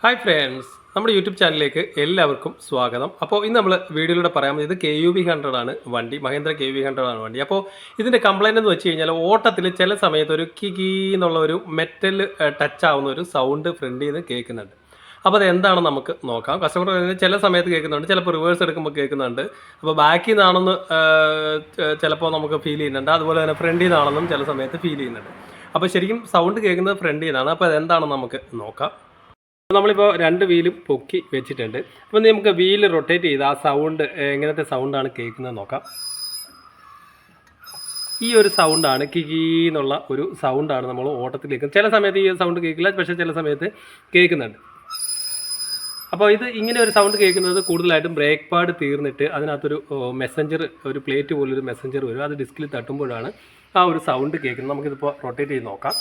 Hi friends, നമ്മുടെ YouTube ചാനലിലേക്ക് എല്ലാവർക്കും സ്വാഗതം. അപ്പോൾ ഇന്ന് നമ്മൾ വീഡിയോയിലൂടെ പറയാൻ ഇത് KUV100 ആണ് വണ്ടി, മഹേന്ദ്ര KUV100 ആണ് വണ്ടി. അപ്പോൾ ഇതിൻ്റെ കംപ്ലൈൻറ്റ് എന്ന് വെച്ച് കഴിഞ്ഞാൽ ഓട്ടത്തിൽ ചില സമയത്ത് ഒരു കികി എന്നുള്ള ഒരു മെറ്റൽ ടച്ച് ആവുന്ന ഒരു സൗണ്ട് ഫ്രണ്ടിൽ നിന്ന് കേൾക്കുന്നുണ്ട്. അപ്പോൾ അത് എന്താണെന്ന് നമുക്ക് നോക്കാം. കസ്റ്റമർ ചില സമയത്ത് കേൾക്കുന്നുണ്ട്, ചിലപ്പോൾ റിവേഴ്സ് എടുക്കുമ്പോൾ കേൾക്കുന്നുണ്ട്. അപ്പോൾ ബാക്കിൽ നിന്നാണെന്ന് ചിലപ്പോൾ നമുക്ക് ഫീൽ ചെയ്യുന്നുണ്ട്, അതുപോലെ തന്നെ ഫ്രണ്ടിൽ നിന്നാണെന്നും ചില സമയത്ത് ഫീൽ ചെയ്യുന്നുണ്ട്. അപ്പോൾ ശരിക്കും സൗണ്ട് കേൾക്കുന്നത് ഫ്രണ്ടിൽ നിന്നാണ്. അപ്പോൾ അതെന്താണെന്ന് നമുക്ക് നോക്കാം. നമ്മളിപ്പോൾ രണ്ട് വീലും പൊക്കി വെച്ചിട്ടുണ്ട്. അപ്പോൾ നമുക്ക് വീല് റൊട്ടേറ്റ് ചെയ്ത് ആ സൗണ്ട് എങ്ങനത്തെ സൗണ്ടാണ് കേൾക്കുന്നത് നോക്കാം. ഈ ഒരു സൗണ്ടാണ് കികി എന്നുള്ള ഒരു സൗണ്ടാണ് നമ്മൾ ഓട്ടത്തിൽ കേൾക്കുന്നത്. ചില സമയത്ത് ഈ സൗണ്ട് കേൾക്കില്ല, പക്ഷേ ചില സമയത്ത് കേൾക്കുന്നുണ്ട്. അപ്പോൾ ഇത് ഇങ്ങനെ ഒരു സൗണ്ട് കേൾക്കുന്നത് കൂടുതലായിട്ടും ബ്രേക്ക് പാഡ് തീർന്നിട്ട് അതിനകത്തൊരു മെസ്സഞ്ചർ, ഒരു പ്ലേറ്റ് പോലൊരു മെസ്സഞ്ചർ വരും. അത് ഡിസ്കിൽ തട്ടുമ്പോഴാണ് ആ ഒരു സൗണ്ട് കേൾക്കുന്നത്. നമുക്കിതിപ്പോൾ റൊട്ടേറ്റ് ചെയ്ത് നോക്കാം.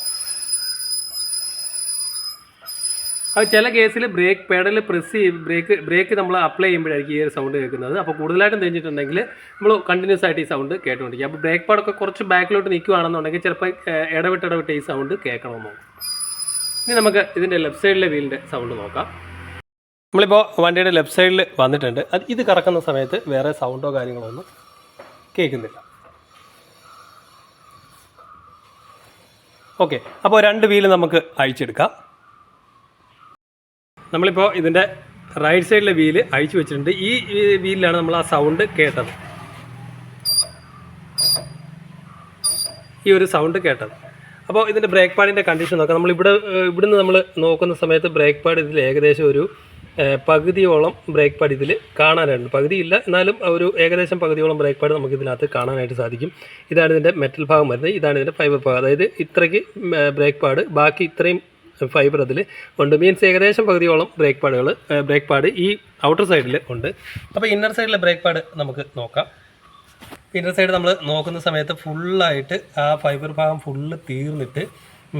അത് ചില കേസിൽ ബ്രേക്ക് പേഡൽ പ്രസ് ചെയ്ത് ബ്രേക്ക് നമ്മൾ അപ്ലൈ ചെയ്യുമ്പോഴായിരിക്കും ഈ ഒരു സൗണ്ട് കേൾക്കുന്നത്. അപ്പോൾ കൂടുതലായിട്ടും തെഞ്ഞിട്ടുണ്ടെങ്കിൽ നമ്മൾ കണ്ടിന്യൂസ് ആയിട്ട് ഈ സൗണ്ട് കേട്ടുകൊണ്ടിരിക്കും. അപ്പോൾ ബ്രേക്ക് പാഡൊക്കെ കുറച്ച് ബാക്കിലോട്ട് നിൽക്കുകയാണെന്നുണ്ടെങ്കിൽ ചിലപ്പോൾ ഇടവിട്ട് ഈ സൗണ്ട് കേൾക്കണമെന്ന് നോക്കും. ഇനി നമുക്ക് ഇതിൻ്റെ ലെഫ്റ്റ് സൈഡിലെ വീലിൻ്റെ സൗണ്ട് നോക്കാം. നമ്മളിപ്പോൾ വണ്ടിയുടെ ലെഫ്റ്റ് സൈഡിൽ വന്നിട്ടുണ്ട്. ഇത് കറക്കുന്ന സമയത്ത് വേറെ സൗണ്ടോ കാര്യങ്ങളോ ഒന്നും കേൾക്കുന്നില്ല. ഓക്കെ, അപ്പോൾ രണ്ട് വീല് നമുക്ക് അഴിച്ചെടുക്കാം. നമ്മളിപ്പോൾ ഇതിൻ്റെ റൈറ്റ് സൈഡിലെ വീല് അഴിച്ചു വെച്ചിട്ടുണ്ട്. ഈ വീലിലാണ് നമ്മൾ ആ സൗണ്ട് കേട്ടത്, ഈ ഒരു സൗണ്ട് കേട്ടത്. അപ്പോൾ ഇതിൻ്റെ ബ്രേക്ക് പാഡിൻ്റെ കണ്ടീഷൻ നോക്കാം. ഇവിടുന്ന് നമ്മൾ നോക്കുന്ന സമയത്ത് ബ്രേക്ക് പാഡ് ഇതിൽ ഏകദേശം ഒരു പകുതിയോളം ബ്രേക്ക് പാഡ് ഇതിൽ കാണാനായിട്ടുണ്ട്. പകുതിയില്ല, എന്നാലും ഒരു ഏകദേശം പകുതിയോളം ബ്രേക്ക് പാഡ് നമുക്ക് ഇതിനകത്ത് കാണാനായിട്ട് സാധിക്കും. ഇതാണ് ഇതിൻ്റെ മെറ്റൽ ഭാഗം വരുന്നത്, ഇതാണ് ഇതിൻ്റെ ഫൈബർ ഭാഗം. അതായത് ഇത്രയ്ക്ക് ബ്രേക്ക് പാഡ്, ബാക്കി ഇത്രയും ഫൈബർ അതിൽ ഉണ്ട്. മീൻസ് ഏകദേശം പകുതിയോളം ബ്രേക്ക് പാഡ് ഈ ഔട്ടർ സൈഡിൽ ഉണ്ട്. അപ്പോൾ ഇന്നർ സൈഡിലെ ബ്രേക്ക് പാഡ് നമുക്ക് നോക്കാം. ഇന്നർ സൈഡ് നമ്മൾ നോക്കുന്ന സമയത്ത് ഫുള്ളായിട്ട് ആ ഫൈബർ ഭാഗം ഫുള്ള് തീർന്നിട്ട്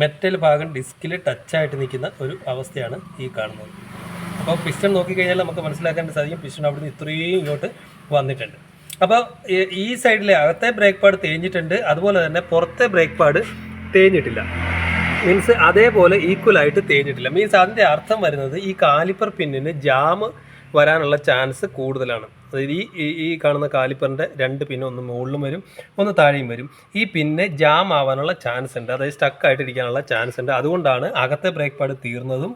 മെറ്റൽ ഭാഗം ഡിസ്കിൽ ടച്ചായിട്ട് നിൽക്കുന്ന ഒരു അവസ്ഥയാണ് ഈ കാണുന്നത്. അപ്പോൾ പിസ്റ്റൺ നോക്കിക്കഴിഞ്ഞാൽ നമുക്ക് മനസ്സിലാക്കാൻ സാധിക്കും, പിസ്റ്റൺ അവിടുന്ന് ഇത്രയും ഇങ്ങോട്ട് വന്നിട്ടുണ്ട്. അപ്പോൾ ഈ സൈഡിലെ അകത്തെ ബ്രേക്ക് പാഡ് തേഞ്ഞിട്ടുണ്ട്, അതുപോലെ തന്നെ പുറത്തെ ബ്രേക്ക് പാഡ് തേഞ്ഞിട്ടില്ല. മീൻസ് അതേപോലെ ഈക്വലായിട്ട് തേഞ്ഞിട്ടില്ല. മീൻസ് അതിൻ്റെ അർത്ഥം വരുന്നത് ഈ കാലിപ്പർ പിന്നിന് ജാം വരാനുള്ള ചാൻസ് കൂടുതലാണ്. അതായത് ഈ കാണുന്ന കാലിപ്പറിൻ്റെ രണ്ട് പിന്ന്, ഒന്ന് മുകളിലും വരും, ഒന്ന് താഴെയും വരും. ഈ പിന്നെ ജാം ആവാനുള്ള ചാൻസ് ഉണ്ട്, അതായത് സ്റ്റക്കായിട്ടിരിക്കാനുള്ള ചാൻസ് ഉണ്ട്. അതുകൊണ്ടാണ് അകത്തെ ബ്രേക്ക് പാഡ് തീർന്നതും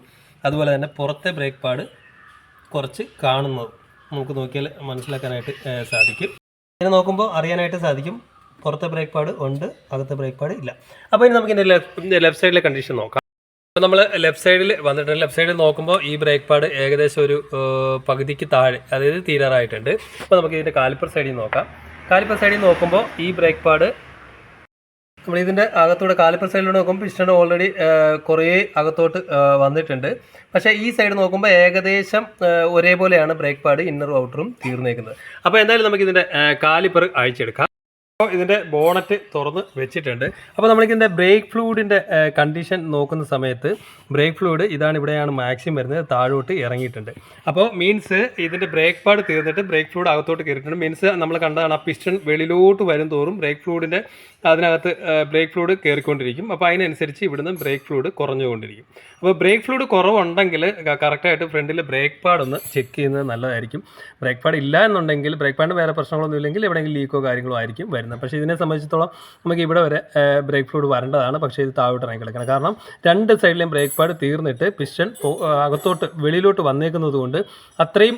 അതുപോലെ തന്നെ പുറത്തെ ബ്രേക്ക് പാഡ് കുറച്ച് കാണുന്നതും നമുക്ക് നോക്കിയാൽ മനസ്സിലാക്കാനായിട്ട് സാധിക്കും. ഇങ്ങനെ നോക്കുമ്പോൾ അറിയാനായിട്ട് സാധിക്കും പുറത്തെ ബ്രേക്ക് പാഡ് ഉണ്ട്, അകത്തെ ബ്രേക്ക് പാഡ് ഇല്ല. അപ്പോൾ ഇനി നമുക്ക് ഇതിൻ്റെ ലെഫ്റ്റ് സൈഡിലെ കണ്ടീഷൻ നോക്കാം. അപ്പോൾ നമ്മൾ ലെഫ്റ്റ് സൈഡിൽ വന്നിട്ടുണ്ട്. ലെഫ്റ്റ് സൈഡിൽ നോക്കുമ്പോൾ ഈ ബ്രേക്ക് പാഡ് ഏകദേശം ഒരു പകുതിക്ക് താഴെ, അതായത് തീരാറായിട്ടുണ്ട്. അപ്പോൾ നമുക്ക് ഇതിൻ്റെ കാലിപ്പർ സൈഡിൽ നോക്കാം. കാലിപ്പർ സൈഡിൽ നോക്കുമ്പോൾ ഈ ബ്രേക്ക് പാഡ് നമ്മൾ ഇതിൻ്റെ അകത്തൂടെ കാലിപ്പർ സൈഡിലൂടെ നോക്കുമ്പോൾ പിസ്റ്റൺ ഓൾറെഡി കുറേ അകത്തോട്ട് വന്നിട്ടുണ്ട്. പക്ഷേ ഈ സൈഡ് നോക്കുമ്പോൾ ഏകദേശം ഒരേപോലെയാണ് ബ്രേക്ക് പാഡ് ഇന്നറും ഔട്ടറും തീർന്നേക്കുന്നത്. അപ്പോൾ എന്തായാലും നമുക്ക് ഇതിൻ്റെ കാലിപ്പർ അഴിച്ചെടുക്കാം. അപ്പോൾ ഇതിൻ്റെ ബോണറ്റ് തുറന്ന് വെച്ചിട്ടുണ്ട്. അപ്പോൾ നമുക്കിതിൻ്റെ ബ്രേക്ക് ഫ്ലൂയിഡിൻ്റെ കണ്ടീഷൻ നോക്കുന്ന സമയത്ത് ബ്രേക്ക് ഫ്ലൂയിഡ് ഇതാണ്, ഇവിടെയാണ് മാക്സിമം വരുന്നത്, താഴോട്ട് ഇറങ്ങിയിട്ടുണ്ട്. അപ്പോൾ മീൻസ് ഇതിൻ്റെ ബ്രേക്ക് പാഡ് തീർന്നിട്ട് ബ്രേക്ക് ഫ്ലൂയിഡ് അകത്തോട്ട് കയറിയിട്ടുണ്ട്. മീൻസ് നമ്മൾ കണ്ടതാണ് ആ പിസ്റ്റൺ വെളിയിലോട്ട് വരും തോറും ബ്രേക്ക് ഫ്ലൂയിഡിൻ്റെ അതിനകത്ത് ബ്രേക്ക് ഫ്ലൂയിഡ് കയറിക്കൊണ്ടിരിക്കും. അപ്പോൾ അതിനനുസരിച്ച് ഇവിടുന്ന് ബ്രേക്ക് ഫ്ലൂയിഡ് കുറഞ്ഞുകൊണ്ടിരിക്കും. അപ്പോൾ ബ്രേക്ക് ഫ്ലൂയിഡ് കുറവുണ്ടെങ്കിൽ കറക്റ്റായിട്ട് ഫ്രണ്ടിൽ ബ്രേക്ക് പാഡ് ഒന്ന് ചെക്ക് ചെയ്യുന്നത് നല്ലതായിരിക്കും. ബ്രേക്ക് പാഡ് ഇല്ല എന്നുണ്ടെങ്കിൽ, ബ്രേക്ക് പാഡിന് വേറെ പ്രശ്നങ്ങളൊന്നും ഇല്ലെങ്കിൽ എവിടെയെങ്കിലും ലീക്കോ കാര്യങ്ങളോ ആയിരിക്കും വരുന്നത്. പക്ഷേ ഇതിനെ സംബന്ധിച്ചിടത്തോളം നമുക്ക് ഇവിടെ വരെ ബ്രേക്ക് ഫ്ലൂയിഡ് വരേണ്ടതാണ്. പക്ഷേ ഇത് താഴോട്ട് ഇറങ്ങി കിടക്കണം. കാരണം രണ്ട് സൈഡിലെയും ബ്രേക്ക് പാഡ് തീർന്നിട്ട് പിസ്റ്റൺ അകത്തോട്ട് വെളിയിലോട്ട് വന്നേക്കുന്നത് കൊണ്ട് അത്രയും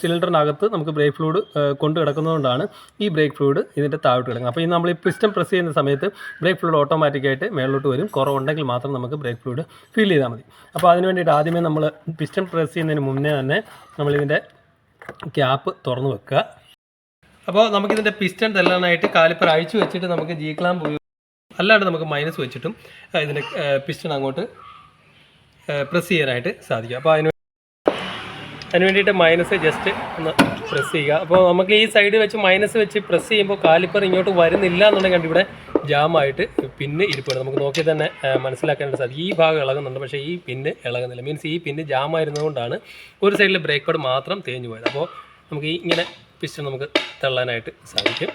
സിലിണ്ടറിനകത്ത് നമുക്ക് ബ്രേക്ക് ഫ്ലൂയിഡ് കൊണ്ട് കിടക്കുന്നതുകൊണ്ടാണ് ഈ ബ്രേക്ക് ഫ്ലൂയിഡ് ഇതിൻ്റെ താഴോട്ട് കിടക്കുന്നത്. അപ്പോൾ ഈ നമ്മൾ ഈ പിസ്റ്റൺ പ്രസ് ചെയ്യുന്ന സമയത്ത് ബ്രേക്ക് ഫ്ലൂയിഡ് ഓട്ടോമാറ്റിക്കായിട്ട് മേളിലോട്ട് വരും. കുറവുണ്ടെങ്കിൽ മാത്രം നമുക്ക് ബ്രേക്ക് ഫ്ലൂയിഡ് ഫീൽ ചെയ്താൽ മതി. അപ്പോൾ അതിന് വേണ്ടിയിട്ട് ആദ്യമേ നമ്മൾ പിസ്റ്റൺ പ്രസ് ചെയ്യുന്നതിന് മുന്നേ തന്നെ നമ്മളിതിൻ്റെ ക്യാപ്പ് തുറന്ന് വെക്കുക. അപ്പോൾ നമുക്കിതിൻ്റെ പിസ്റ്റൺ തല്ലാനായിട്ട് കാലിപ്പർ അഴിച്ചു വെച്ചിട്ട് നമുക്ക് ജി ക്ലാമ്പ് അല്ലാണ്ട് നമുക്ക് മൈനസ് വെച്ചിട്ടും ഇതിൻ്റെ പിസ്റ്റൺ അങ്ങോട്ട് പ്രസ് ചെയ്യാനായിട്ട് സാധിക്കും. അപ്പോൾ അതിന് വേണ്ടിയിട്ട് മൈനസ് ജസ്റ്റ് ഒന്ന് പ്രസ് ചെയ്യുക. അപ്പോൾ നമുക്ക് ഈ സൈഡ് വെച്ച് മൈനസ് വെച്ച് പ്രസ് ചെയ്യുമ്പോൾ കാലിപ്പർ ഇങ്ങോട്ട് വരുന്നില്ല എന്നുണ്ടെങ്കിൽ ഇവിടെ ജാമായിട്ട് പിന്ന് ഇരിപ്പുണ്ട്. നമുക്ക് നോക്കി തന്നെ മനസ്സിലാക്കാനായിട്ട് സാധിക്കും. ഈ ഭാഗം ഇളകുന്നുണ്ട്, പക്ഷേ ഈ പിന്ന് ഇളകുന്നില്ല. മീൻസ് ഈ പിന്ന് ജാമായിരുന്നതുകൊണ്ടാണ് ഒരു സൈഡിൽ ബ്രേക്ക് പാഡ് മാത്രം തേഞ്ഞു പോയത്. അപ്പോൾ നമുക്ക് ഇങ്ങനെ പിസ്റ്റൺ നമുക്ക് തള്ളാനായിട്ട് സാധിക്കും.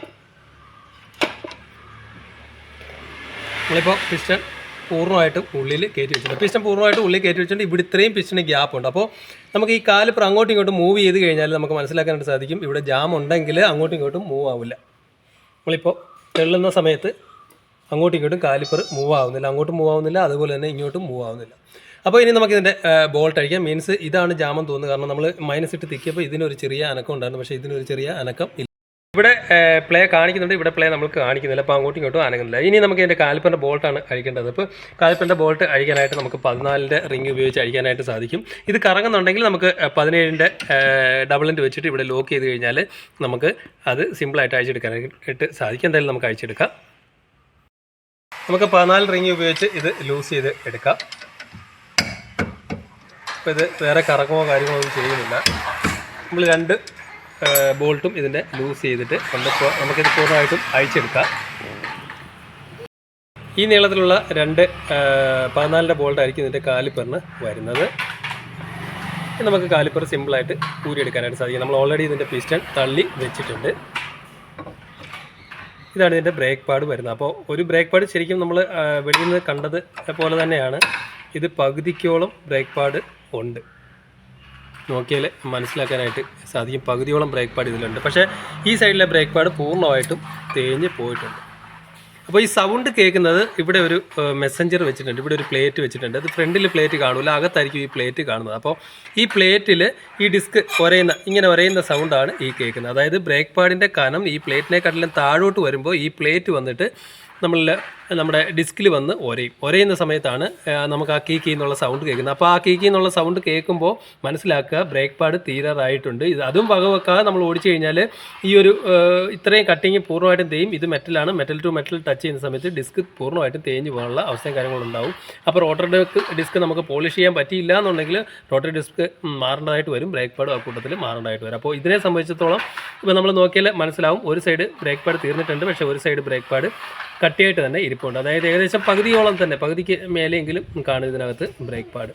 നമ്മളിപ്പോൾ പിസ്റ്റൺ പൂർണ്ണമായിട്ടും ഉള്ളിൽ കയറ്റി വെച്ചിട്ടുണ്ട്. പിസ്റ്റൺ പൂർണ്ണമായിട്ടും ഉള്ളിൽ കയറ്റി വെച്ചിട്ടുണ്ട്. ഇവിടെ ഇത്രയും പിസ്റ്റന് ഗ്യാപ്പ് ഉണ്ട്. അപ്പോൾ നമുക്ക് ഈ കാലിപ്പർ അങ്ങോട്ടും ഇങ്ങോട്ടും മൂവ് ചെയ്ത് കഴിഞ്ഞാൽ നമുക്ക് മനസ്സിലാക്കാനായിട്ട് സാധിക്കും ഇവിടെ ജാം ഉണ്ടെങ്കിൽ അങ്ങോട്ടും ഇങ്ങോട്ടും മൂവ് ആവില്ല. നമ്മളിപ്പോൾ തെള്ളുന്ന സമയത്ത് അങ്ങോട്ടും ഇങ്ങോട്ടും കാലിപ്പർ മൂവ് ആവുന്നില്ല, അങ്ങോട്ടും മൂവ് ആവുന്നില്ല, അതുപോലെ തന്നെ ഇങ്ങോട്ടും മൂവ് ആവുന്നില്ല. അപ്പോൾ ഇനി നമുക്കിതിൻ്റെ ബോൾട്ട് അഴിക്കാം. മീൻസ് ഇതാണ് ജാമെന്ന് തോന്നുന്നത്, കാരണം നമ്മൾ മൈനസ് ഇട്ട് തിക്കിയപ്പോൾ ഇതിനൊരു ചെറിയ അനക്കം ഉണ്ടായിരുന്നു, പക്ഷേ ഇതിനൊരു ചെറിയ അനക്കം ഇല്ല. ഇവിടെ പ്ലേ കാണിക്കുന്നുണ്ട്, ഇവിടെ പ്ലേ നമുക്ക് കാണിക്കുന്നില്ല. അപ്പോൾ അങ്ങോട്ടും ഇങ്ങോട്ടും അനങ്ങുന്നില്ല. ഇനി നമുക്ക് ഇതിൻ്റെ കാലിപ്പറിൻ്റെ ബോൾട്ടാണ് അഴിക്കേണ്ടത്. അപ്പോൾ കാലിപ്പറിൻ്റെ ബോൾട്ട് അഴിക്കാനായിട്ട് നമുക്ക് 14ൻ്റെ റിങ് ഉപയോഗിച്ച് അഴിക്കാനായിട്ട് സാധിക്കും. ഇത് കറങ്ങുന്നുണ്ടെങ്കിൽ നമുക്ക് 17ൻ്റെ ഡബിൾ എൻഡ് വെച്ചിട്ട് ഇവിടെ ലോക്ക് ചെയ്ത് കഴിഞ്ഞാൽ നമുക്ക് അത് സിമ്പിളായിട്ട് അഴിച്ചെടുക്കാനായിട്ട് സാധിക്കും. എന്തായാലും നമുക്ക് അഴിച്ചെടുക്കാം. നമുക്ക് 14 റിങ് ഉപയോഗിച്ച് ഇത് ലൂസ് ചെയ്ത് എടുക്കാം. അപ്പോൾ ഇത് വേറെ കറക്കമോ കാര്യങ്ങളോ ഒന്നും ചെയ്യുന്നില്ല. നമ്മൾ 2 ബോൾട്ടും ഇതിൻ്റെ ലൂസ് ചെയ്തിട്ട് കൊണ്ടപ്പോൾ നമുക്കിത് പൂർണ്ണമായിട്ടും അഴിച്ചെടുക്കാം. ഈ നീളത്തിലുള്ള 2 14ൻ്റെ ബോൾട്ടായിരിക്കും ഇതിൻ്റെ കാലിപ്പറിന് വരുന്നത്. നമുക്ക് കാലിപ്പർ സിമ്പിളായിട്ട് ഊരിയെടുക്കാനായിട്ട് സാധിക്കും. നമ്മൾ ഓൾറെഡി ഇതിൻ്റെ പിസ്റ്റൺ തള്ളി വെച്ചിട്ടുണ്ട്. ഇതാണ് ഇതിൻ്റെ ബ്രേക്ക് പാഡ് വരുന്നത്. അപ്പോൾ ഒരു ബ്രേക്ക് പാഡ് ശരിക്കും നമ്മൾ വെളിയിൽ നിന്ന് കണ്ടത് പോലെ തന്നെയാണ്. ഇത് പകുതിക്കോളം ബ്രേക്ക് പാഡ് ഉണ്ട്. നോക്കിയാൽ മനസ്സിലാക്കാനായിട്ട് സാധിക്കും, പകുതിയോളം ബ്രേക്ക് പാഡ് ഇതിലുണ്ട്. പക്ഷേ ഈ സൈഡിലെ ബ്രേക്ക് പാഡ് പൂർണ്ണമായിട്ടും തേഞ്ഞ് പോയിട്ടുണ്ട്. അപ്പോൾ ഈ സൗണ്ട് കേൾക്കുന്നത് ഇവിടെ ഒരു മെസ്സഞ്ചർ വെച്ചിട്ടുണ്ട്, ഇവിടെ ഒരു പ്ലേറ്റ് വെച്ചിട്ടുണ്ട്. അത് ഫ്രണ്ടിൽ പ്ലേറ്റ് കാണില്ല, അകത്തായിരിക്കും ഈ പ്ലേറ്റ് കാണുന്നത്. അപ്പോൾ ഈ പ്ലേറ്റിൽ ഈ ഡിസ്ക് ഇങ്ങനെ ഒരയുന്ന സൗണ്ടാണ് ഈ കേൾക്കുന്നത്. അതായത് ബ്രേക്ക് പാഡിൻ്റെ കനം ഈ പ്ലേറ്റിനെക്കാട്ടിലും താഴോട്ട് വരുമ്പോൾ ഈ പ്ലേറ്റ് വന്നിട്ട് നമ്മുടെ ഡിസ്കിൽ വന്ന് ഒരയുന്ന സമയത്താണ് നമുക്ക് ആ കീ എന്നുള്ള സൗണ്ട് കേൾക്കുന്നത്. അപ്പോൾ ആ കീ എന്നുള്ള സൗണ്ട് കേൾക്കുമ്പോൾ മനസ്സിലാക്കുക ബ്രേക്ക് പാഡ് തീരാറായിട്ടുണ്ട്. അതും വകവെക്കാതെ നമ്മൾ ഓടിച്ചു കഴിഞ്ഞാൽ ഈ ഒരു ഇത്രയും കട്ടിങ് പൂർണ്ണമായിട്ടും തേയും. ഇത് മെറ്റലാണ്, മെറ്റൽ ടു മെറ്റൽ ടച്ച് ചെയ്യുന്ന സമയത്ത് ഡിസ്ക് പൂർണ്ണമായിട്ടും തേഞ്ഞ് പോകാനുള്ള അവസ്ഥയും കാര്യങ്ങളുണ്ടാവും. അപ്പോൾ റോട്ടർ ഡിസ്ക് നമുക്ക് പോളിഷ് ചെയ്യാൻ പറ്റിയില്ല എന്നുണ്ടെങ്കിൽ റോട്ടർ ഡിസ്ക് മാറേണ്ടതായിട്ട് വരും, ബ്രേക്ക് പാഡും ആ കൂട്ടത്തിൽ മാറേണ്ടതായിട്ട് വരും. അപ്പോൾ ഇതിനെ സംബന്ധിച്ചിടത്തോളം ഇപ്പോൾ നമ്മൾ നോക്കിയാൽ മനസ്സിലാവും, ഒരു സൈഡ് ബ്രേക്ക് പാഡ് തീർന്നിട്ടുണ്ട്, പക്ഷേ ഒരു സൈഡ് ബ്രേക്ക് പാഡ് കട്ടിയായിട്ട് തന്നെ ഇരിപ്പുണ്ട്. അതായത് ഏകദേശം പകുതിയോളം തന്നെ, പകുതിക്ക് മേലെയെങ്കിലും കാണും ഇതിനകത്ത് ബ്രേക്ക് പാഡ്.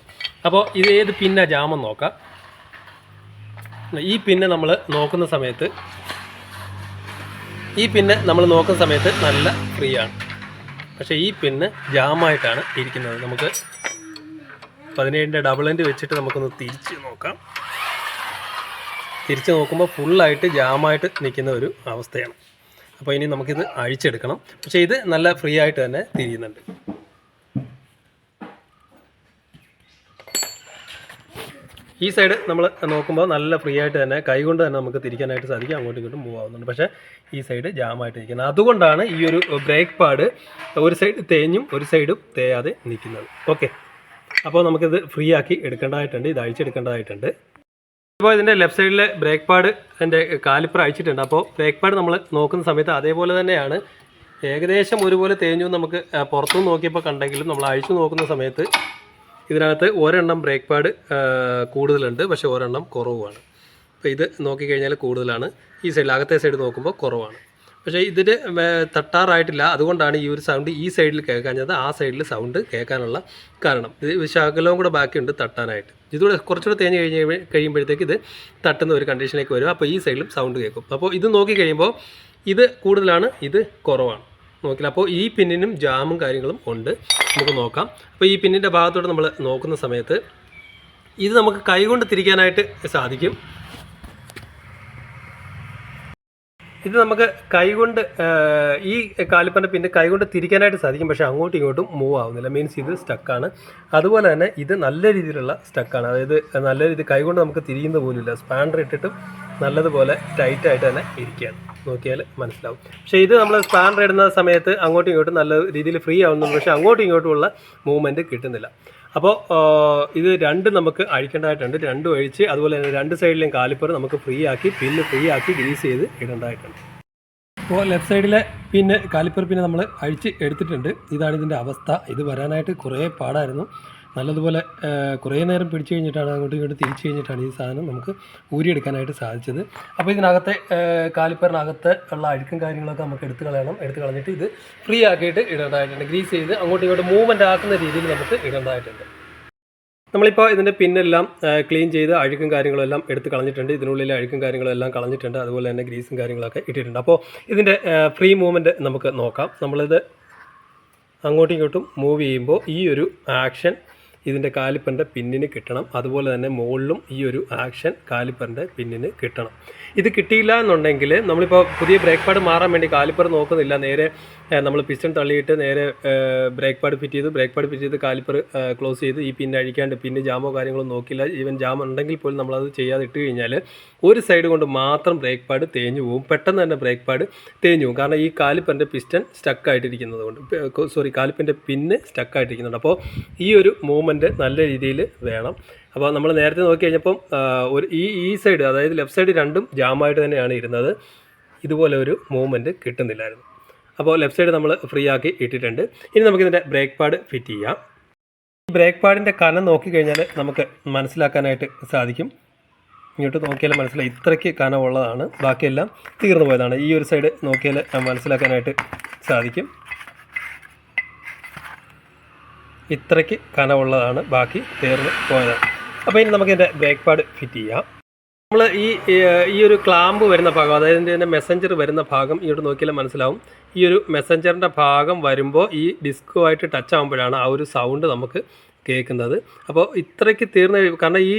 അപ്പോൾ ഇത് ഏത് പിന്നാ ജാമെന്ന് നോക്കാം. ഈ പിന്ന് നമ്മൾ നോക്കുന്ന സമയത്ത് നല്ല ഫ്രീ ആണ്, പക്ഷേ ഈ പിന്ന് ജാമായിട്ടാണ് ഇരിക്കുന്നത്. നമുക്ക് 17ൻ്റെ ഡബിൾ എൻഡ് വെച്ചിട്ട് നമുക്കൊന്ന് തിരിച്ച് നോക്കാം. തിരിച്ച് നോക്കുമ്പോൾ ഫുള്ളായിട്ട് ജാമായിട്ട് നിൽക്കുന്ന ഒരു അവസ്ഥയാണ്. അപ്പോൾ ഇനി നമുക്കിത് അഴിച്ചെടുക്കണം. പക്ഷേ ഇത് നല്ല ഫ്രീ ആയിട്ട് തന്നെ തിരിയുന്നുണ്ട്. ഈ സൈഡ് നമ്മൾ നോക്കുമ്പോൾ നല്ല ഫ്രീ ആയിട്ട് തന്നെ കൈകൊണ്ട് തന്നെ നമുക്ക് തിരിക്കാനായിട്ട് സാധിക്കും, അങ്ങോട്ടും ഇങ്ങോട്ടും മൂവ് ആവുന്നുണ്ട്. പക്ഷേ ഈ സൈഡ് ജാമായിട്ട് നിൽക്കുന്നത്. അതുകൊണ്ടാണ് ഈ ഒരു ബ്രേക്ക് പാഡ് ഒരു സൈഡ് തേഞ്ഞും ഒരു സൈഡും തേയാതെ നിൽക്കുന്നത്. ഓക്കെ, അപ്പോൾ നമുക്കിത് ഫ്രീ ആക്കി എടുക്കേണ്ടതായിട്ടുണ്ട്, ഇത് അഴിച്ചെടുക്കേണ്ടതായിട്ടുണ്ട്. ഇപ്പോൾ ഇതിൻ്റെ ലെഫ്റ്റ് സൈഡിലെ ബ്രേക്ക് പാഡ് എൻ്റെ കാലിപ്പർ അഴിച്ചിട്ടുണ്ട്. അപ്പോൾ ബ്രേക്ക് പാഡ് നമ്മൾ നോക്കുന്ന സമയത്ത് അതേപോലെ തന്നെയാണ്, ഏകദേശം ഒരുപോലെ തേഞ്ഞു നമുക്ക് പുറത്തുനിന്ന് നോക്കിയപ്പോൾ കണ്ടെങ്കിലും നമ്മൾ അഴിച്ചു നോക്കുന്ന സമയത്ത് ഇതിനകത്ത് ഒരെണ്ണം ബ്രേക്ക് പാഡ് കൂടുതലുണ്ട്, പക്ഷേ ഒരെണ്ണം കുറവുമാണ്. അപ്പോൾ ഇത് നോക്കിക്കഴിഞ്ഞാൽ കൂടുതലാണ്, ഈ സൈഡിൽ അകത്തെ സൈഡ് നോക്കുമ്പോൾ കുറവാണ്. പക്ഷേ ഇതിന് തട്ടാറായിട്ടില്ല, അതുകൊണ്ടാണ് ഈ ഒരു സൗണ്ട് ഈ സൈഡിൽ കേൾക്കാഞ്ഞത്. ആ സൈഡിൽ സൗണ്ട് കേൾക്കാനുള്ള കാരണം ഇത് ശകലവും കൂടെ ബാക്കിയുണ്ട് തട്ടാനായിട്ട്. ഇതുകൂടെ കുറച്ചുകൂടെ തേഞ്ഞ് കഴിയുമ്പോഴത്തേക്ക് ഇത് തട്ടുന്ന ഒരു കണ്ടീഷനിലേക്ക് വരും. അപ്പോൾ ഈ സൈഡിലും സൗണ്ട് കേൾക്കും. അപ്പോൾ ഇത് നോക്കി കഴിയുമ്പോൾ ഇത് കൂടുതലാണ്, ഇത് കുറവാണ്. നോക്കില്ല. അപ്പോൾ ഈ പിന്നിനും ജാമും കാര്യങ്ങളും ഉണ്ട്, നമുക്ക് നോക്കാം. അപ്പോൾ ഈ പിന്നിൻ്റെ ഭാഗത്തോട്ട് നമ്മൾ നോക്കുന്ന സമയത്ത് ഇത് നമുക്ക് കൈകൊണ്ട് തിരിക്കാനായിട്ട് സാധിക്കും. ഇത് നമുക്ക് കൈകൊണ്ട് ഈ കാലിപ്പറിൻ്റെ പിന്നെ കൈകൊണ്ട് തിരിക്കാനായിട്ട് സാധിക്കും, പക്ഷേ അങ്ങോട്ടും ഇങ്ങോട്ടും മൂവ് ആവുന്നില്ല. മീൻസ് ഇത് സ്റ്റക്കാണ്. അതുപോലെ തന്നെ ഇത് നല്ല രീതിയിലുള്ള സ്റ്റക്കാണ്, അതായത് നല്ല രീതി കൈകൊണ്ട് നമുക്ക് തിരിയുന്ന പോലുമില്ല. സ്പാൻഡർ ഇട്ടിട്ടും നല്ലതുപോലെ ടൈറ്റായിട്ട് തന്നെ ഇരിക്കുകയാണ്, നോക്കിയാൽ മനസ്സിലാവും. പക്ഷേ ഇത് നമ്മൾ സ്പാൻഡർ ഇടുന്ന സമയത്ത് അങ്ങോട്ടും ഇങ്ങോട്ടും നല്ല രീതിയിൽ ഫ്രീ ആവുന്നുണ്ട്, പക്ഷേ അങ്ങോട്ടും ഇങ്ങോട്ടുമുള്ള മൂവ്മെൻറ്റ് കിട്ടുന്നില്ല. അപ്പോൾ ഇത് രണ്ടും നമുക്ക് അഴിക്കേണ്ടതായിട്ടുണ്ട്. രണ്ടും അഴിച്ച് അതുപോലെ തന്നെ രണ്ട് സൈഡിലെയും കാലിപ്പർ നമുക്ക് ഫ്രീ ആക്കി പിന്നെ ഫ്രീ ആക്കി ഗ്രീസ് ചെയ്ത് ഇടേണ്ടതായിട്ടുണ്ട്. അപ്പോൾ ലെഫ്റ്റ് സൈഡിലെ പിന്നെ കാലിപ്പർ പിന്നെ നമ്മൾ അഴിച്ച് എടുത്തിട്ടുണ്ട്. ഇതാണ് ഇതിൻ്റെ അവസ്ഥ. ഇത് വരാനായിട്ട് കുറേ പാടായിരുന്നു. നല്ലതുപോലെ കുറേ നേരം പിടിച്ചു കഴിഞ്ഞിട്ടാണ് അങ്ങോട്ടും ഇങ്ങോട്ട് തിരിച്ചു കഴിഞ്ഞിട്ടാണ് ഈ സാധനം നമുക്ക് ഊരിയെടുക്കാനായിട്ട് സാധിച്ചത്. അപ്പോൾ ഇതിനകത്തെ കാലിപ്പറിനകത്ത് ഉള്ള അഴുക്കും കാര്യങ്ങളൊക്കെ നമുക്ക് എടുത്ത് കളഞ്ഞിട്ട് ഇത് ഫ്രീ ആക്കിയിട്ട് ഇടേണ്ടതായിട്ടുണ്ട്. ഗ്രീസ് ചെയ്ത് അങ്ങോട്ടും ഇങ്ങോട്ട് മൂവ്മെൻ്റ് ആക്കുന്ന രീതിയിൽ നമുക്ക് ഇടേണ്ടതായിട്ടുണ്ട്. നമ്മളിപ്പോൾ ഇതിൻ്റെ പിന്നെല്ലാം ക്ലീൻ ചെയ്ത് അഴുക്കും കാര്യങ്ങളും എല്ലാം എടുത്ത് കളഞ്ഞിട്ടുണ്ട്. ഇതിനുള്ളിലെ അഴുക്കും കാര്യങ്ങളും എല്ലാം കളഞ്ഞിട്ടുണ്ട്. അതുപോലെ തന്നെ ഗ്രീസും കാര്യങ്ങളൊക്കെ ഇട്ടിട്ടുണ്ട്. അപ്പോൾ ഇതിൻ്റെ ഫ്രീ മൂവ്മെൻറ്റ് നമുക്ക് നോക്കാം. നമ്മളിത് അങ്ങോട്ടും ഇങ്ങോട്ടും മൂവ് ചെയ്യുമ്പോൾ ഈ ഒരു ആക്ഷൻ ഇതിൻ്റെ കാലിപ്പറിൻ്റെ പിന്നിന് കിട്ടണം. അതുപോലെ തന്നെ മുകളിലും ഈ ഒരു ആക്ഷൻ കാലിപ്പറിൻ്റെ പിന്നിന് കിട്ടണം. ഇത് കിട്ടിയില്ല എന്നുണ്ടെങ്കിൽ നമ്മളിപ്പോൾ പുതിയ ബ്രേക്ക് പാഡ് മാറാൻ വേണ്ടി കാലിപ്പർ നോക്കുന്നില്ല, നേരെ നമ്മൾ പിസ്റ്റൺ തള്ളിയിട്ട് നേരെ ബ്രേക്ക് പാഡ് ഫിറ്റ് ചെയ്ത് കാലിപ്പർ ക്ലോസ് ചെയ്ത് ഈ പിന്ന് അഴിക്കാണ്ട് പിന്നെ ജാമോ കാര്യങ്ങളോ നോക്കില്ല. ഈവൻ ജാം ഉണ്ടെങ്കിൽ പോലും നമ്മളത് ചെയ്യാതെ ഇട്ട് കഴിഞ്ഞാൽ ഒരു സൈഡ് കൊണ്ട് മാത്രം ബ്രേക്ക് പാഡ് തേഞ്ഞു പോകും. പെട്ടെന്ന് തന്നെ ബ്രേക്ക് പാഡ് തേഞ്ഞു പോകും. കാരണം ഈ കാലിപ്പറിൻ്റെ പിസ്റ്റൺ സ്റ്റക്കായിട്ടിരിക്കുന്നത് കൊണ്ട്, കാലിപ്പിൻ്റെ പിന്ന് സ്റ്റക്കായിട്ടിരിക്കുന്നുണ്ട്. അപ്പോൾ ഈ ഒരു മൂവ്മെൻറ്റ് നല്ല രീതിയിൽ വേണം. അപ്പോൾ നമ്മൾ നേരത്തെ നോക്കി കഴിഞ്ഞപ്പം ഈ സൈഡ്, അതായത് ലെഫ്റ്റ് സൈഡ് രണ്ടും ജാമായിട്ട് തന്നെയാണ് ഇരുന്നത്. ഇതുപോലെ ഒരു മൂവ്മെൻറ്റ് കിട്ടുന്നില്ലായിരുന്നു. അപ്പോൾ ലെഫ്റ്റ് സൈഡ് നമ്മൾ ഫ്രീ ആക്കി ഇട്ടിട്ടുണ്ട്. ഇനി നമുക്കിതിൻ്റെ ബ്രേക്ക് പാഡ് ഫിറ്റ് ചെയ്യാം. ഈ ബ്രേക്ക് പാഡിൻ്റെ കനം നോക്കിക്കഴിഞ്ഞാൽ നമുക്ക് മനസ്സിലാക്കാനായിട്ട് സാധിക്കും. ഇങ്ങോട്ട് നോക്കിയാൽ മനസ്സിലായി, ഇത്രയ്ക്ക് കനമുള്ളതാണ്. ബാക്കിയെല്ലാം തീർന്നു പോയതാണ്. ഈ ഒരു സൈഡ് നോക്കിയാൽ മനസ്സിലാക്കാനായിട്ട് സാധിക്കും, ഇത്രയ്ക്ക് കനമുള്ളതാണ്, ബാക്കി തീർന്നു പോയതാണ്. അപ്പോൾ ഇനി നമുക്കിതിൻ്റെ ബ്രേക്ക് പാഡ് ഫിറ്റ് ചെയ്യാം. നമ്മൾ ഈ ഒരു ക്ലാമ്പ് വരുന്ന ഭാഗം, അതായത് ഇതിൻ്റെ മെസ്സഞ്ചർ വരുന്ന ഭാഗം ഇങ്ങോട്ട് നോക്കിയാൽ മനസ്സിലാവും. ഈ ഒരു മെസ്സഞ്ചറിൻ്റെ ഭാഗം വരുമ്പോൾ ഈ ഡിസ്കുമായിട്ട് ടച്ച് ആകുമ്പോഴാണ് ആ ഒരു സൗണ്ട് നമുക്ക് കേൾക്കുന്നത്. അപ്പോൾ ഇത്രയ്ക്ക് കാരണം ഈ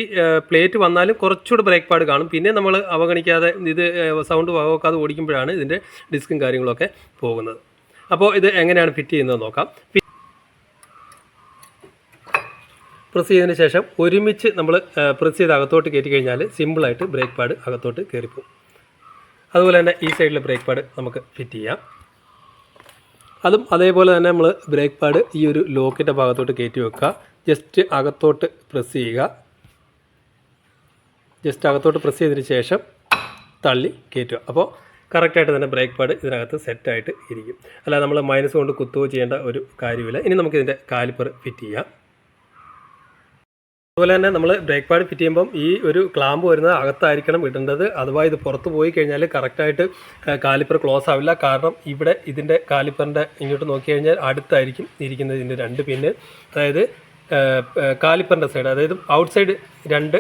പ്ലേറ്റ് വന്നാലും കുറച്ചുകൂടെ ബ്രേക്ക് പാഡ് കാണും. പിന്നെ നമ്മൾ അവഗണിക്കാതെ ഇത് സൗണ്ട് വകവെക്കാതെ ഓടിക്കുമ്പോഴാണ് ഇതിൻ്റെ ഡിസ്കും കാര്യങ്ങളൊക്കെ പോകുന്നത്. അപ്പോൾ ഇത് എങ്ങനെയാണ് ഫിറ്റ് ചെയ്യുന്നത് നോക്കാം. പ്രസ് ചെയ്തതിന് ശേഷം ഒരുമിച്ച് നമ്മൾ പ്രസ് ചെയ്ത് അകത്തോട്ട് കയറ്റി കഴിഞ്ഞാൽ സിമ്പിളായിട്ട് ബ്രേക്ക് പാഡ് അകത്തോട്ട് കയറിപ്പോവും. അതുപോലെ തന്നെ ഈ സൈഡിൽ ബ്രേക്ക് പാഡ് നമുക്ക് ഫിറ്റ് ചെയ്യാം. അതും അതേപോലെ തന്നെ നമ്മൾ ബ്രേക്ക് പാഡ് ഈ ഒരു ലോക്കിൻ്റെ ഭാഗത്തോട്ട് കയറ്റി വെക്കുക. ജസ്റ്റ് അകത്തോട്ട് പ്രസ് ചെയ്യുക. ജസ്റ്റ് അകത്തോട്ട് പ്രസ് ചെയ്തതിന് ശേഷം തള്ളി കയറ്റുക. അപ്പോൾ കറക്റ്റായിട്ട് തന്നെ ബ്രേക്ക് പാഡ് ഇതിനകത്ത് സെറ്റായിട്ട് ഇരിക്കും. അല്ലാതെ നമ്മൾ മൈനസ് കൊണ്ട് കുത്തുകയോ ചെയ്യേണ്ട ഒരു കാര്യമില്ല. ഇനി നമുക്കിതിൻ്റെ കാലിപ്പർ ഫിറ്റ് ചെയ്യാം. അതുപോലെ തന്നെ നമ്മൾ ബ്രേക്ക് പാഡ് ഫിറ്റ് ചെയ്യുമ്പം ഈ ഒരു ക്ലാമ്പ് വരുന്നത് അകത്തായിരിക്കണം ഇടേണ്ടത്. അഥവാ ഇത് പുറത്ത് പോയി കഴിഞ്ഞാൽ കറക്റ്റായിട്ട് കാലിപ്പർ ക്ലോസ് ആവില്ല. കാരണം ഇവിടെ ഇതിൻ്റെ കാലിപ്പറിൻ്റെ ഇങ്ങോട്ട് നോക്കി കഴിഞ്ഞാൽ അടുത്തായിരിക്കും ഇരിക്കുന്നത് ഇതിൻ്റെ രണ്ട് പിന്ന്. അതായത് കാലിപ്പറിൻ്റെ സൈഡ്, അതായത് ഔട്ട് സൈഡ് രണ്ട്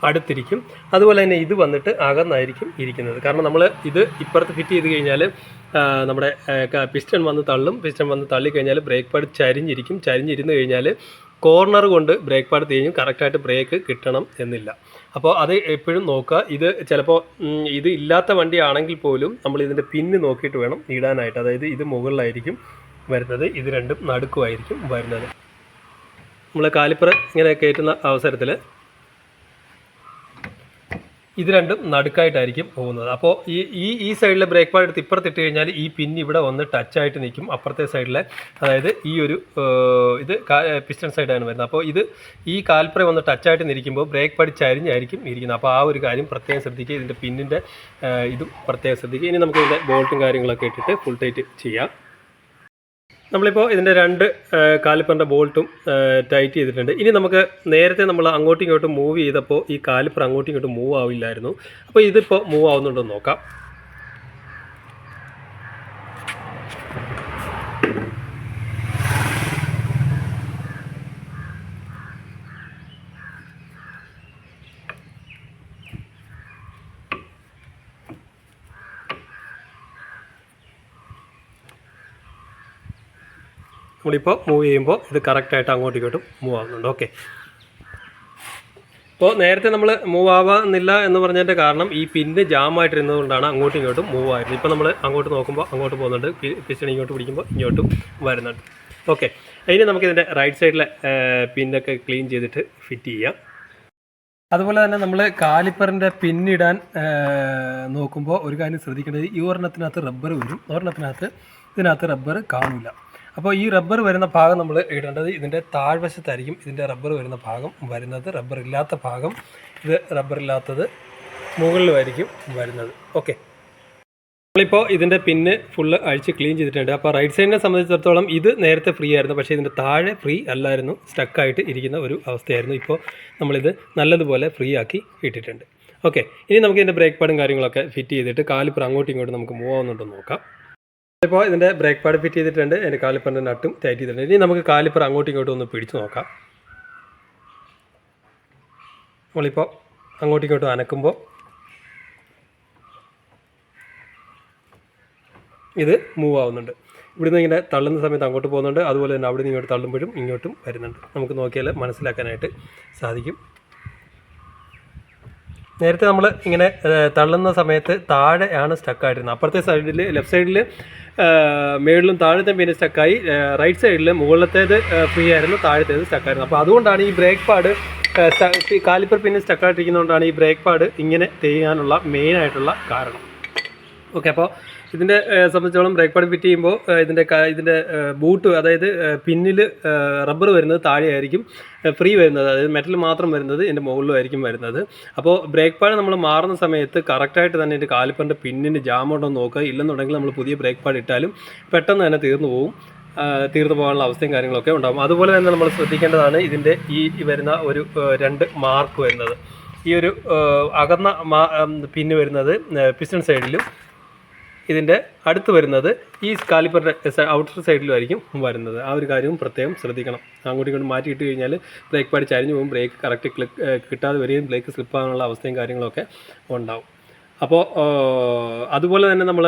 അടുത്തിരിക്കും. അതുപോലെ തന്നെ ഇത് വന്നിട്ട് അകന്നായിരിക്കും ഇരിക്കുന്നത്. കാരണം നമ്മൾ ഇത് ഇപ്പുറത്ത് ഫിറ്റ് ചെയ്ത് കഴിഞ്ഞാൽ നമ്മുടെ പിസ്റ്റൺ വന്ന് തള്ളിക്കഴിഞ്ഞാൽ ബ്രേക്ക് പാഡ് ചരിഞ്ഞിരുന്ന് കഴിഞ്ഞാൽ കോർണർ കൊണ്ട് ബ്രേക്ക് പാഡ് തേഞ്ഞും കറക്റ്റായിട്ട് ബ്രേക്ക് കിട്ടണം എന്നില്ല. അപ്പോൾ അത് എപ്പോഴും നോക്കുക. ഇത് ചിലപ്പോൾ ഇത് ഇല്ലാത്ത വണ്ടി ആണെങ്കിൽ പോലും നമ്മൾ ഇതിൻ്റെ പിന്ന് നോക്കിയിട്ട് വേണം ഇടാനായിട്ട്. അതായത് ഇത് മുകളിലായിരിക്കും വരുന്നത്, ഇത് രണ്ടും നടുക്കുമായിരിക്കും വരുന്നത്. നമ്മൾ കാലിപ്പർ ഇങ്ങനെ കയറ്റുന്ന അവസരത്തിൽ ഇത് രണ്ടും നടുക്കായിട്ടായിരിക്കും പോകുന്നത്. അപ്പോൾ ഈ സൈഡിലെ ബ്രേക്ക് പാഡ് എടുത്ത് ഇപ്പുറത്തിട്ട് കഴിഞ്ഞാൽ ഈ പിന്ന് ഇവിടെ വന്ന് ടച്ചായിട്ട് നിൽക്കും. അപ്പുറത്തെ സൈഡിലെ, അതായത് ഈ ഒരു ഇത് പിസ്റ്റൺ സൈഡാണ് വരുന്നത്. അപ്പോൾ ഇത് ഈ കാൽപ്പുറ വന്ന് ടച്ചായിട്ട് നിൽക്കുമ്പോൾ ബ്രേക്ക് പാഡ് ചരിഞ്ഞായിരിക്കും ഇരിക്കുന്നത്. അപ്പോൾ ആ ഒരു കാര്യം പ്രത്യേകം ശ്രദ്ധിക്കുക. ഇതിൻ്റെ പിന്നിൻ്റെ ഇതും പ്രത്യേകം ശ്രദ്ധിക്കുക. ഇനി നമുക്ക് ഇതിൻ്റെ ബോൾട്ടും കാര്യങ്ങളൊക്കെ ഇട്ടിട്ട് ഫുൾ ടൈറ്റ് ചെയ്യാം. നമ്മളിപ്പോൾ ഇതിൻ്റെ രണ്ട് കാലിപ്പറിൻ്റെ ബോൾട്ടും ടൈറ്റ് ചെയ്തിട്ടുണ്ട്. ഇനി നമുക്ക് നേരത്തെ നമ്മൾ അങ്ങോട്ടും ഇങ്ങോട്ടും മൂവ് ചെയ്തപ്പോൾ ഈ കാലിപ്പർ അങ്ങോട്ടും ഇങ്ങോട്ടും മൂവ് ആവില്ലായിരുന്നു. അപ്പോൾ ഇതിപ്പോൾ മൂവ് ആവുന്നുണ്ടോ നോക്കാം. നമ്മളിപ്പോൾ മൂവ് ചെയ്യുമ്പോൾ ഇത് കറക്റ്റായിട്ട് അങ്ങോട്ടും ഇങ്ങോട്ടും മൂവ് ആവുന്നുണ്ട്. ഓക്കെ, അപ്പോൾ നേരത്തെ നമ്മൾ മൂവ് ആവാന്നില്ല എന്ന് പറഞ്ഞതിൻ്റെ കാരണം ഈ പിന്ന് ജാമായിട്ടിരുന്നത് കൊണ്ടാണ് അങ്ങോട്ടും ഇങ്ങോട്ടും മൂവ് ആയിരുന്നത്. ഇപ്പോൾ നമ്മൾ അങ്ങോട്ട് നോക്കുമ്പോൾ അങ്ങോട്ട് പോകുന്നുണ്ട്, പിസ്റ്റൺ ഇങ്ങോട്ട് പിടിക്കുമ്പോൾ ഇങ്ങോട്ടും വരുന്നുണ്ട്. ഓക്കെ, ഇനി നമുക്കിതിൻ്റെ റൈറ്റ് സൈഡിലെ പിന്നൊക്കെ ക്ലീൻ ചെയ്തിട്ട് ഫിറ്റ് ചെയ്യാം. അതുപോലെ തന്നെ നമ്മൾ കാലിപ്പറിൻ്റെ പിന്നിടാൻ നോക്കുമ്പോൾ ഒരു കാര്യം ശ്രദ്ധിക്കേണ്ടത്, ഈ ഒരെണ്ണത്തിനകത്ത് റബ്ബർ വരും, ഇതിനകത്ത് റബ്ബർ കാണില്ല. അപ്പോൾ ഈ റബ്ബർ വരുന്ന ഭാഗം നമ്മൾ ഇടേണ്ടത് ഇതിൻ്റെ താഴ്വശത്തായിരിക്കും. ഇതിൻ്റെ റബ്ബർ വരുന്ന ഭാഗം വരുന്നത്, റബ്ബർ ഇല്ലാത്ത ഭാഗം ഇത് റബ്ബർ ഇല്ലാത്തത് മുകളിലുമായിരിക്കും വരുന്നത്. ഓക്കെ, നമ്മളിപ്പോൾ ഇതിൻ്റെ പിന്ന് ഫുള്ള് അഴിച്ച് ക്ലീൻ ചെയ്തിട്ടുണ്ട്. അപ്പോൾ റൈറ്റ് സൈഡിനെ സംബന്ധിച്ചിടത്തോളം ഇത് നേരത്തെ ഫ്രീ ആയിരുന്നു, പക്ഷേ ഇതിൻ്റെ താഴെ ഫ്രീ അല്ലായിരുന്നു, സ്റ്റക്കായിട്ട് ഇരിക്കുന്ന ഒരു അവസ്ഥയായിരുന്നു. ഇപ്പോൾ നമ്മളിത് നല്ലതുപോലെ ഫ്രീ ആക്കി ഇട്ടിട്ടുണ്ട്. ഓക്കെ, ഇനി നമുക്ക് ഇതിൻ്റെ ബ്രേക്ക് പാഡും കാര്യങ്ങളൊക്കെ ഫിറ്റ് ചെയ്തിട്ട് കാലിപ്പർ അങ്ങോട്ടും ഇങ്ങോട്ടും നമുക്ക് മൂവ് ആവുന്നുണ്ടോ നോക്കാം. ഇപ്പോൾ ഇതിൻ്റെ ബ്രേക്ക് പാഡ് ഫിറ്റ് ചെയ്തിട്ടുണ്ട്, അതിൻ്റെ കാലിപ്പറിൻ്റെ നട്ടും ടൈറ്റ് ചെയ്തിട്ടുണ്ട്. ഇനി നമുക്ക് കാലിപ്പർ അങ്ങോട്ടും ഇങ്ങോട്ടും ഒന്ന് പിടിച്ച് നോക്കാം. നമ്മളിപ്പോൾ അങ്ങോട്ടും ഇങ്ങോട്ടും അനക്കുമ്പോൾ ഇത് മൂവ് ആവുന്നുണ്ട്. ഇവിടുന്ന് ഇങ്ങനെ തള്ളുന്ന സമയത്ത് അങ്ങോട്ട് പോകുന്നുണ്ട്, അതുപോലെ തന്നെ അവിടെ നിന്ന് ഇങ്ങോട്ട് തള്ളുമ്പോഴും ഇങ്ങോട്ടും വരുന്നുണ്ട്. നമുക്ക് നോക്കിയാൽ മനസ്സിലാക്കാനായിട്ട് സാധിക്കും. നേരത്തെ നമ്മൾ ഇങ്ങനെ തള്ളുന്ന സമയത്ത് താഴെയാണ് സ്റ്റക്കായിട്ടിരുന്നത്. അപ്പുറത്തെ സൈഡിൽ ലെഫ്റ്റ് സൈഡിൽ മുകളിലും താഴത്തെ പിന്നെ സ്റ്റക്കായി, റൈറ്റ് സൈഡിൽ മുകളിലത്തേത് ഫ്രീ ആയിരുന്നു, താഴത്തേത് സ്റ്റക്കായിരുന്നു. അപ്പോൾ അതുകൊണ്ടാണ് ഈ ബ്രേക്ക് പാഡ് കാലിപ്പർ പിന്നെ സ്റ്റക്കായിട്ടിരിക്കുന്നതുകൊണ്ടാണ് ഈ ബ്രേക്ക് പാഡ് ഇങ്ങനെ ചെയ്യാനുള്ള മെയിനായിട്ടുള്ള കാരണം. ഓക്കെ, അപ്പോൾ ഇതിൻ്റെ സംബന്ധിച്ചോളം ബ്രേക്ക് പാഡ് ഫിറ്റ് ചെയ്യുമ്പോൾ ഇതിൻ്റെ ബൂട്ട്, അതായത് പിന്നിൽ റബ്ബർ വരുന്നത് താഴെയായിരിക്കും, ഫ്രീ വരുന്നത് അതായത് മെറ്റൽ മാത്രം വരുന്നത് ഇതിൻ്റെ മുകളിലുമായിരിക്കും വരുന്നത്. അപ്പോൾ ബ്രേക്ക് പാഡ് നമ്മൾ മാറുന്ന സമയത്ത് കറക്റ്റായിട്ട് തന്നെ ഇതിൻ്റെ കാലിപ്പറിൻ്റെ പിന്നിന് ജാമുണ്ടോ എന്ന് നോക്കുക. ഇല്ലെന്നുണ്ടെങ്കിൽ നമ്മൾ പുതിയ ബ്രേക്ക് പാഡ് ഇട്ടാലും പെട്ടെന്ന് തന്നെ തീർന്നു പോകാനുള്ള അവസ്ഥയും കാര്യങ്ങളൊക്കെ ഉണ്ടാകും. അതുപോലെ തന്നെ നമ്മൾ ശ്രദ്ധിക്കേണ്ടതാണ് ഇതിൻ്റെ ഈ വരുന്ന ഒരു 2 മാർക്ക് വരുന്നത്. ഈ ഒരു അകന്ന പിന്ന് വരുന്നത് പിസ്റ്റൺ സൈഡിലും ഇതിൻ്റെ അടുത്ത് വരുന്നത് ഈ കാലിപ്പറിൻ്റെ ഔട്ടർ സൈഡിലുമായിരിക്കും വരുന്നത്. ആ ഒരു കാര്യവും പ്രത്യേകം ശ്രദ്ധിക്കണം. അങ്ങോട്ടും ഇങ്ങോട്ടും മാറ്റിയിട്ട് കഴിഞ്ഞാൽ ബ്രേക്ക് പാഡ് ചരിഞ്ഞു പോകും, ബ്രേക്ക് കറക്റ്റ് കിട്ടാതെ വരികയും ബ്രേക്ക് സ്ലിപ്പാകാനുള്ള അവസ്ഥയും കാര്യങ്ങളൊക്കെ ഉണ്ടാവും. അപ്പോൾ അതുപോലെ തന്നെ നമ്മൾ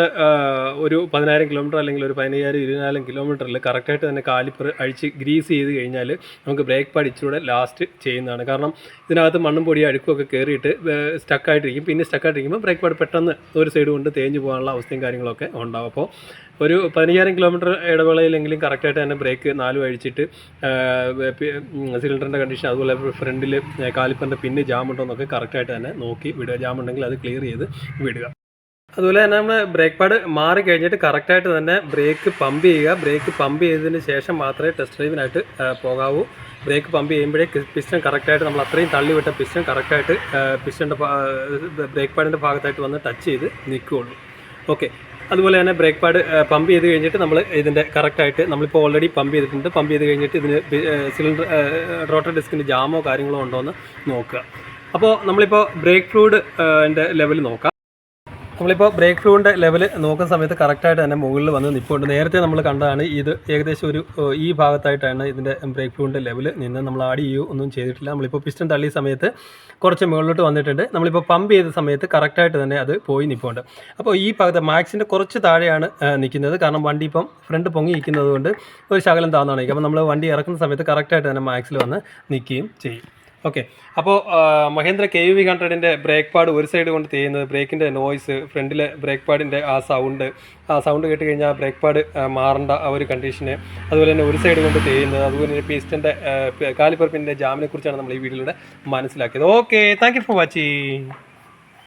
ഒരു 10,000 കിലോമീറ്റർ അല്ലെങ്കിൽ ഒരു 15,000-20,000 കിലോമീറ്ററിൽ കറക്റ്റായിട്ട് തന്നെ കാലിപ്പർ അഴിച്ച് ഗ്രീസ് ചെയ്ത് കഴിഞ്ഞാൽ നമുക്ക് ബ്രേക്ക് പാഡ് ഇച്ചിലൂടെ ലാസ്റ്റ് ചെയ്യുന്നതാണ്. കാരണം ഇതിനകത്ത് മണ്ണും പൊടിയും അഴുക്കുമൊക്കെ കയറിയിട്ട് സ്റ്റക്കായിട്ടിരിക്കും. പിന്നെ സ്റ്റക്കായിട്ടിരിക്കുമ്പോൾ ബ്രേക്ക് പാഡ് പെട്ടെന്ന് ഒരു സൈഡ് കൊണ്ട് തേഞ്ഞ് പോകാനുള്ള അവസ്ഥയും കാര്യങ്ങളൊക്കെ ഉണ്ടാവും. അപ്പോൾ ഒരു 15,000 കിലോമീറ്റർ ഇടവേളയിലെങ്കിലും കറക്റ്റായിട്ട് തന്നെ ബ്രേക്ക് 4 അഴിച്ചിട്ട് സിലിണ്ടറിൻ്റെ കണ്ടീഷൻ, അതുപോലെ ഫ്രണ്ടിൽ കാലിപ്പറിൻ്റെ പിന്നെ ജാമുണ്ടോ എന്നൊക്കെ കറക്റ്റായിട്ട് തന്നെ നോക്കി വിടുക. ജാമുണ്ടെങ്കിൽ അത് ക്ലിയർ ചെയ്ത് വിടുക. അതുപോലെ തന്നെ നമ്മൾ ബ്രേക്ക് പാഡ് മാറി കഴിഞ്ഞിട്ട് കറക്റ്റായിട്ട് തന്നെ ബ്രേക്ക് പമ്പ് ചെയ്യുക. ബ്രേക്ക് പമ്പ് ചെയ്തതിന് ശേഷം മാത്രമേ ടെസ്റ്റ് ഡ്രൈവിനായിട്ട് പോകാവൂ. ബ്രേക്ക് പമ്പ് ചെയ്യുമ്പോഴേ പിസ്റ്റൺ കറക്റ്റായിട്ട്, നമ്മൾ അത്രയും തള്ളിവിട്ട പിസ്റ്റൺ കറക്റ്റായിട്ട് പിസ്റ്റൻ്റെ ബ്രേക്ക് പാഡിൻ്റെ ഭാഗത്തായിട്ട് വന്ന് ടച്ച് ചെയ്ത് നിൽക്കുകയുള്ളൂ. ഓക്കെ, അതുപോലെ തന്നെ ബ്രേക്ക് പാഡ് പമ്പ് ചെയ്ത് കഴിഞ്ഞിട്ട് നമ്മൾ ഇതിൻ്റെ കറക്റ്റായിട്ട്, നമ്മളിപ്പോൾ ഓൾറെഡി പമ്പ് ചെയ്തിട്ടുണ്ട്, പമ്പ് ചെയ്ത് കഴിഞ്ഞിട്ട് ഇതിന് സിലിണ്ടർ റോട്ടർ ഡിസ്കിന് ജാമോ കാര്യങ്ങളോ ഉണ്ടോ എന്ന് നോക്കുക. അപ്പോൾ നമ്മളിപ്പോൾ ബ്രേക്ക് ഫ്ലൂയിഡിൻ്റെ ലെവൽ നോക്കാം. നമ്മളിപ്പോൾ ബ്രേക്ക് ഫ്ലൂയിഡിൻ്റെ ലെവൽ നോക്കുന്ന സമയത്ത് കറക്റ്റായിട്ട് തന്നെ മുകളിൽ വന്ന് നിൽപ്പുണ്ട്. നേരത്തെ നമ്മൾ കണ്ടതാണ്, ഇത് ഏകദേശം ഒരു ഈ ഭാഗത്തായിട്ടാണ് ഇതിൻ്റെ ബ്രേക്ക് ഫ്ലൂയിഡിൻ്റെ ലെവൽ നിന്ന്. നമ്മൾ ആഡ് ചെയ്യുകയോ ഒന്നും ചെയ്തിട്ടില്ല. നമ്മളിപ്പോൾ പിസ്റ്റൺ തള്ളിയ സമയത്ത് കുറച്ച് മുകളിലോട്ട് വന്നിട്ടുണ്ട്. നമ്മളിപ്പോൾ പമ്പ് ചെയ്ത സമയത്ത് കറക്റ്റായിട്ട് തന്നെ അത് പോയി നിൽപ്പുണ്ട്. അപ്പോൾ ഈ ഭാഗത്ത് മാക്സിൻ്റെ കുറച്ച് താഴെയാണ് നിൽക്കുന്നത്. കാരണം വണ്ടി ഇപ്പം ഫ്രണ്ട് പൊങ്ങി നിൽക്കുന്നത് കൊണ്ട് ഒരു ശകലം താഴ്ന്നാണ് നിൽക്കുക. അപ്പോൾ നമ്മൾ വണ്ടി ഇറക്കുന്ന സമയത്ത് കറക്റ്റായിട്ട് തന്നെ മാക്സിൽ വന്ന് നിൽക്കുകയും ചെയ്യും. ഓക്കെ, അപ്പോൾ മഹേന്ദ്ര KUV 100ൻ്റെ ബ്രേക്ക് പാഡ് ഒരു സൈഡ് കൊണ്ട് ചെയ്യുന്നത്, ബ്രേക്കിൻ്റെ നോയ്സ്, ഫ്രണ്ടിലെ ബ്രേക്ക് പാഡിൻ്റെ ആ സൗണ്ട് കേട്ട് കഴിഞ്ഞാൽ ബ്രേക്ക് പാഡ് മാറേണ്ട ആ ഒരു കണ്ടീഷന്, അതുപോലെ തന്നെ ഒരു സൈഡ് കൊണ്ട് ചെയ്യുന്നത്, അതുപോലെ തന്നെ പിസ്റ്റൻ്റെ കാലിപ്പർ പിന്നിൻ്റെ ജാമിനെ കുറിച്ചാണ് നമ്മൾ ഈ വീഡിയോയിലൂടെ മനസ്സിലാക്കിയത്. Okay, thank you for watching.